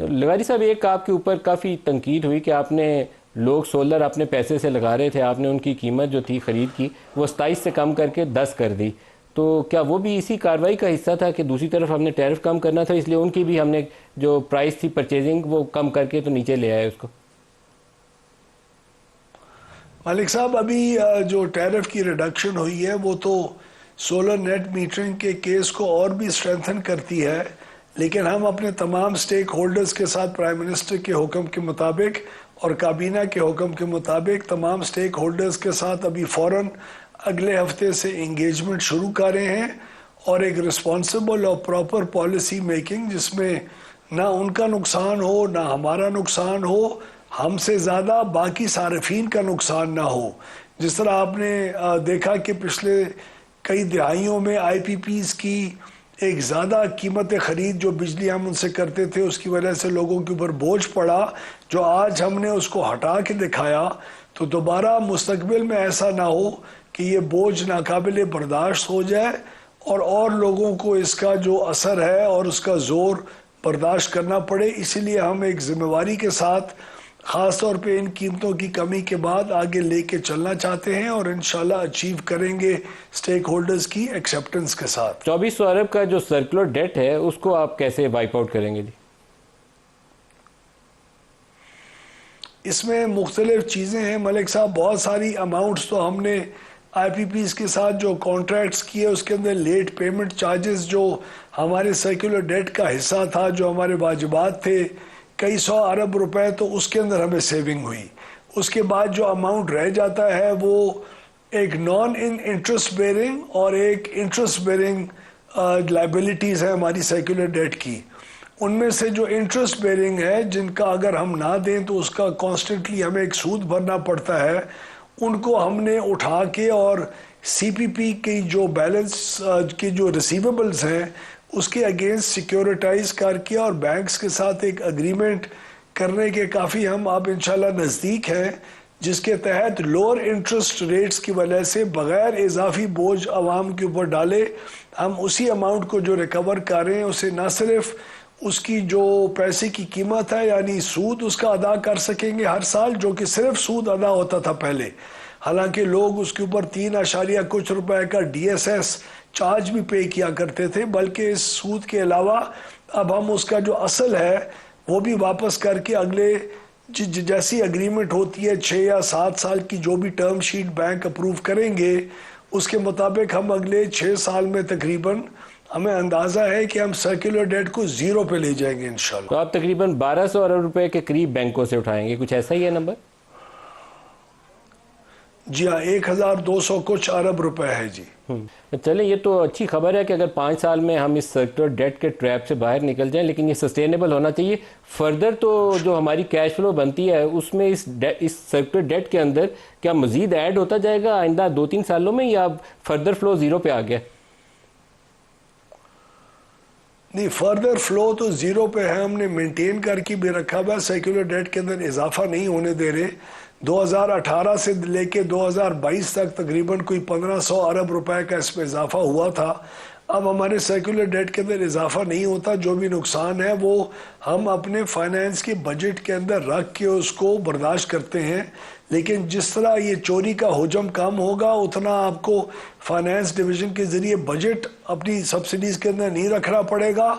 लगारी साहब, एक आपके ऊपर काफ़ी तनकीद हुई कि आपने लोग सोलर अपने पैसे से लगा रहे थे, आपने उनकी कीमत जो थी ख़रीद की वो 27 से कम करके 10 कर दी। तो क्या वो भी इसी कार्रवाई का हिस्सा था कि दूसरी तरफ हमने टैरिफ कम करना था, इसलिए उनकी भी हमने जो प्राइस थी परचेजिंग वो कम करके तो नीचे ले आए उसको? मालिक साहब, अभी जो टैरिफ की रिडक्शन हुई है वो तो सोलर नेट मीटरिंग के केस को और भी स्ट्रेंथन करती है, लेकिन हम अपने तमाम स्टेक होल्डर्स के साथ प्राइम मिनिस्टर के हुक्म के मुताबिक और काबीना के हुक्म के मुताबिक तमाम स्टेक होल्डर्स के साथ अभी फ़ौरन अगले हफ्ते से इंगेजमेंट शुरू कर रहे हैं और एक रिस्पॉन्सिबल और प्रॉपर पॉलिसी मेकिंग जिसमें ना उनका नुकसान हो ना हमारा नुकसान हो, हमसे ज़्यादा बाकी सार्फिन का नुकसान ना हो। जिस तरह आपने देखा कि पिछले कई दिहाइयों में IPPs की एक ज़्यादा कीमत ख़रीद जो बिजली हम उनसे करते थे उसकी वजह से लोगों के ऊपर बोझ पड़ा, जो आज हमने उसको हटा के दिखाया, तो दोबारा मुस्तकबिल में ऐसा ना हो कि ये बोझ नाकाबिले बर्दाश्त हो जाए और लोगों को इसका जो असर है और उसका ज़ोर बर्दाश्त करना पड़े। इसीलिए हम एक ज़िम्मेवारी के साथ ख़ास तौर पे इन कीमतों की कमी के बाद आगे लेके चलना चाहते हैं और इंशाल्लाह अचीव करेंगे स्टेक होल्डर्स की एक्सेप्टेंस के साथ। 2400 अरब का जो सर्कुलर डेट है उसको आप कैसे वाइप आउट करेंगे जी? इसमें मुख्तलिफ चीज़ें हैं मलिक साहब, बहुत सारी अमाउंट्स तो हमने IPPs के साथ जो कॉन्ट्रैक्ट्स किए उसके अंदर लेट पेमेंट चार्जेस जो हमारे सर्कुलर डेट का हिस्सा था, जो हमारे वाजिबात थे, कई 100 अरब रुपए, तो उसके अंदर हमें सेविंग हुई। उसके बाद जो अमाउंट रह जाता है वो एक नॉन इंटरेस्ट बेरिंग और एक इंटरेस्ट बेरिंग लाइबिलिटीज़ है हमारी सर्कुलर डेट की। उनमें से जो इंटरेस्ट बेरिंग है, जिनका अगर हम ना दें तो उसका कॉन्स्टेंटली हमें एक सूद भरना पड़ता है, उनको हमने उठा के और CPP की जो बैलेंस की जो रिसीवेबल्स हैं उसके अगेंस्ट सिक्योरिटाइज करके और बैंक्स के साथ एक अग्रीमेंट करने के काफ़ी हम अब इंशाल्लाह नज़दीक हैं, जिसके तहत लोअर इंटरेस्ट रेट्स की वजह से बग़ैर इजाफी बोझ आवाम के ऊपर डाले हम उसी अमाउंट को जो रिकवर कर रहे हैं उसे न सिर्फ उसकी जो पैसे की कीमत है यानी सूद उसका अदा कर सकेंगे हर साल, जो कि सिर्फ सूद अदा होता था पहले, हालांकि लोग उसके ऊपर 3 कुछ रुपए का DSS चार्ज भी पे किया करते थे, बल्कि इस सूद के अलावा अब हम उसका जो असल है वो भी वापस करके अगले जैसी एग्रीमेंट होती है 6 या 7 साल की जो भी टर्म शीट बैंक अप्रूव करेंगे उसके मुताबिक हम अगले 6 साल में तकरीबन हमें अंदाज़ा है कि हम सर्कुलर डेट को 0 पे ले जाएंगे इंशाल्लाह। तो आप तकरीबन 1200 अरब रुपए के करीब बैंकों से उठाएंगे, कुछ ऐसा ही है नंबर? जी हाँ, 1200 कुछ अरब रुपए है जी। चलें, ये तो अच्छी खबर है कि अगर 5 साल में हम इस सर्कुलर डेट के ट्रैप से बाहर निकल जाएं, लेकिन ये सस्टेनेबल होना चाहिए। फर्दर तो जो हमारी कैश फ्लो बनती है उसमें इस सर्कुलर डेट के अंदर क्या मजीद ऐड होता जाएगा आइंदा 2-3 सालों में, या फर्दर फ्लो 0 पे आ गया? नहीं, फर्दर फ्लो तो 0 पे है, हमने मेंटेन करके भी रखा हुआ, सर्कुलर डेट के अंदर इजाफा नहीं होने दे रहे। 2018 से लेके 2022 तक तकरीबन कोई 1500 अरब रुपए का इसमें इजाफा हुआ था। अब हमारे सर्कुलर डेट के अंदर इजाफा नहीं होता, जो भी नुकसान है वो हम अपने फाइनेंस के बजट के अंदर रख के उसको बर्दाश्त करते हैं, लेकिन जिस तरह ये चोरी का हुजम कम होगा उतना आपको फाइनेंस डिवीज़न के ज़रिए बजट अपनी सब्सिडीज़ के अंदर नहीं रखना पड़ेगा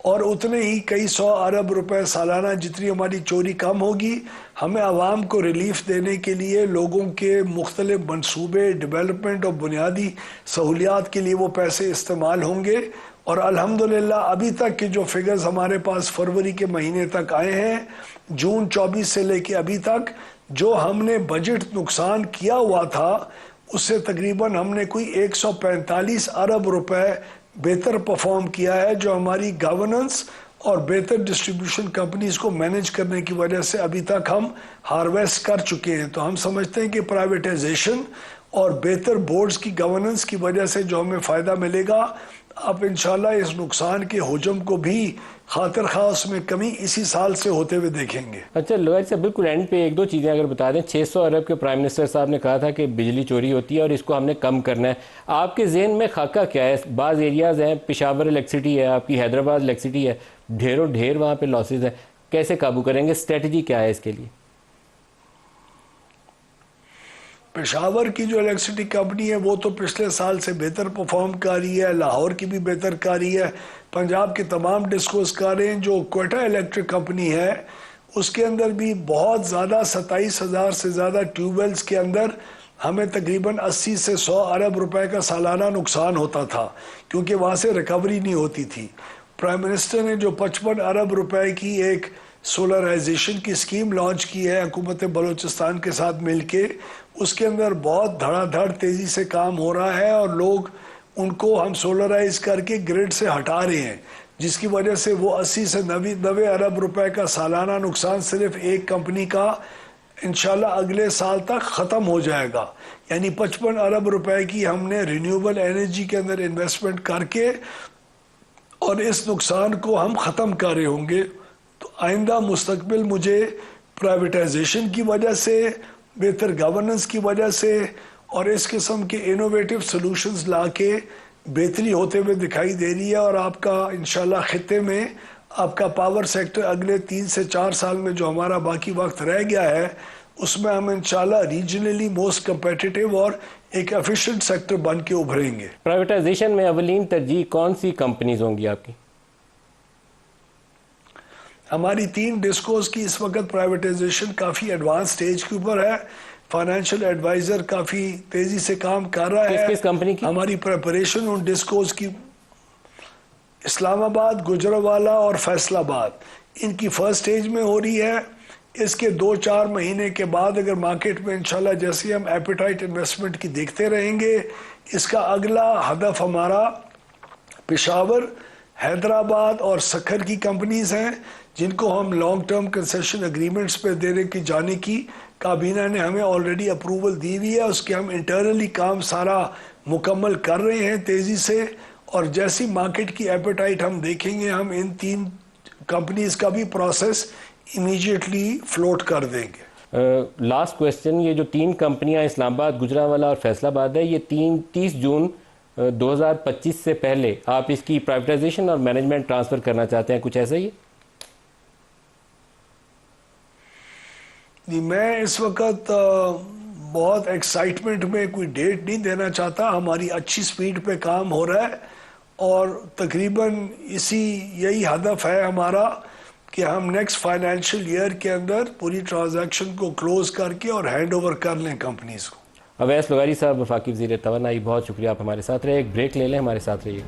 और उतने ही कई 100 अरब रुपए सालाना जितनी हमारी चोरी कम होगी, हमें आवाम को रिलीफ देने के लिए लोगों के मुख्तलिफ मनसूबे डेवलपमेंट और बुनियादी सहूलियात के लिए वो पैसे इस्तेमाल होंगे। और अल्हम्दुलिल्लाह अभी तक के जो फिगर्स हमारे पास फरवरी के महीने तक आए हैं, जून 24 से लेके अभी तक जो हमने बजट नुकसान किया हुआ था उससे तकरीबन हमने कोई 145 अरब रुपए बेहतर परफॉर्म किया है, जो हमारी गवर्नेंस और बेहतर डिस्ट्रीब्यूशन कंपनीज को मैनेज करने की वजह से अभी तक हम हार्वेस्ट कर चुके हैं। तो हम समझते हैं कि प्राइवेटाइजेशन और बेहतर बोर्ड्स की गवर्नेंस की वजह से जो हमें फ़ायदा मिलेगा, आप इंशाल्लाह इस नुकसान के हुजम को भी खातिर खास में कमी इसी साल से होते हुए देखेंगे। अच्छा लगारी साहब, बिल्कुल एंड पे 1-2 चीज़ें अगर बता दें। 600 अरब के प्राइम मिनिस्टर साहब ने कहा था कि बिजली चोरी होती है और इसको हमने कम करना है। आपके जहन में खाका क्या है? बाज़ एरियाज़ हैं, पेशावर इलेक्ट्रिसिटी है, आपकी हैदराबाद इलेक्ट्रिसिटी है, ढेरों ढेर वहाँ पे लॉसेज है। कैसे काबू करेंगे, स्ट्रेटजी क्या है इसके लिए? पेशावर की जो इलेक्ट्रिसिटी कंपनी है वो तो पिछले साल से बेहतर परफॉर्म कर रही है, लाहौर की भी बेहतर कर रही है, पंजाब के तमाम डिस्कोस कर रहे हैं। जो क्वेटा इलेक्ट्रिक कंपनी है उसके अंदर भी बहुत ज़्यादा 27,000 से ज़्यादा ट्यूबवेल्स के अंदर हमें तकरीबन 80 से 100 अरब रुपए का सालाना नुकसान होता था क्योंकि वहाँ से रिकवरी नहीं होती थी। प्राइम मिनिस्टर ने जो 55 अरब रुपए की एक सोलराइजेशन की स्कीम लॉन्च की है हुकूमत बलूचिस्तान के साथ मिलके, उसके अंदर बहुत धड़ाधड़ तेज़ी से काम हो रहा है और लोग उनको हम सोलराइज करके ग्रिड से हटा रहे हैं, जिसकी वजह से वो 80 से 90 अरब रुपए का सालाना नुकसान सिर्फ एक कंपनी का इंशाल्लाह अगले साल तक ख़त्म हो जाएगा। यानी 55 अरब रुपए की हमने रिन्यूएबल एनर्जी के अंदर इन्वेस्टमेंट करके और इस नुकसान को हम ख़त्म कर रहे होंगे। तो आइंदा मुस्तकबिल मुझे प्राइवेटाइजेशन की वजह से, बेहतर गवर्नेंस की वजह से और इस किस्म के इनोवेटिव सॉल्यूशंस लाके बेहतरी होते हुए दिखाई दे रही है। और आपका इंशाल्लाह खित्ते में आपका पावर सेक्टर अगले 3 से 4 साल में जो हमारा बाकी वक्त रह गया है उसमें हम इंशाल्लाह रीजनली मोस्ट कम्पिटिटिव और एक एफिशिएंट सेक्टर बन के उभरेंगे। प्राइवेटाइजेशन में अवलीन तरजीह कौन सी कंपनीज होंगी आपकी? हमारी 3 डिस्कोस की इस वक्त प्राइवेटाइजेशन काफ़ी एडवांस स्टेज के ऊपर है। फाइनेंशियल एडवाइज़र काफ़ी तेज़ी से काम कर रहा है। किस कंपनी की? हमारी प्रिपरेशन उन डिस्कोस की इस्लामाबाद, गुजरावाला और फैसलाबाद इनकी फर्स्ट स्टेज में हो रही है। इसके 2-4 महीने के बाद अगर मार्केट में इंशाल्लाह जैसे हम एपेटाइट इन्वेस्टमेंट की देखते रहेंगे, इसका अगला हदफ हमारा पेशावर, हैदराबाद और सखर की कंपनीज हैं जिनको हम लॉन्ग टर्म कंसेशन एग्रीमेंट्स पे देने की जाने की काबीना ने हमें ऑलरेडी अप्रूवल दी हुई है। उसके हम इंटरनली काम सारा मुकम्मल कर रहे हैं तेज़ी से और जैसी मार्केट की एपेटाइट हम देखेंगे हम इन 3 कंपनीज का भी प्रोसेस इमीडिएटली फ्लोट कर देंगे। लास्ट क्वेश्चन, ये जो 3 कंपनियां इस्लामाबाद, गुजरावाला और फैसलाबाद है, ये 30 जून 2025 से पहले आप इसकी प्राइवेटाइजेशन और मैनेजमेंट ट्रांसफ़र करना चाहते हैं, कुछ ऐसा ही है? मैं इस वक्त बहुत एक्साइटमेंट में कोई डेट नहीं देना चाहता। हमारी अच्छी स्पीड पे काम हो रहा है और तकरीबन यही हदफ है हमारा कि हम नेक्स्ट फाइनेंशियल ईयर के अंदर पूरी ट्रांजैक्शन को क्लोज करके और हैंड ओवर कर लें कंपनीज को। अवैस लुगारी साहब, वफाकी वज़ीर तवानाई, बहुत शुक्रिया आप हमारे साथ रहे। एक ब्रेक ले लें, हमारे साथ रहिए।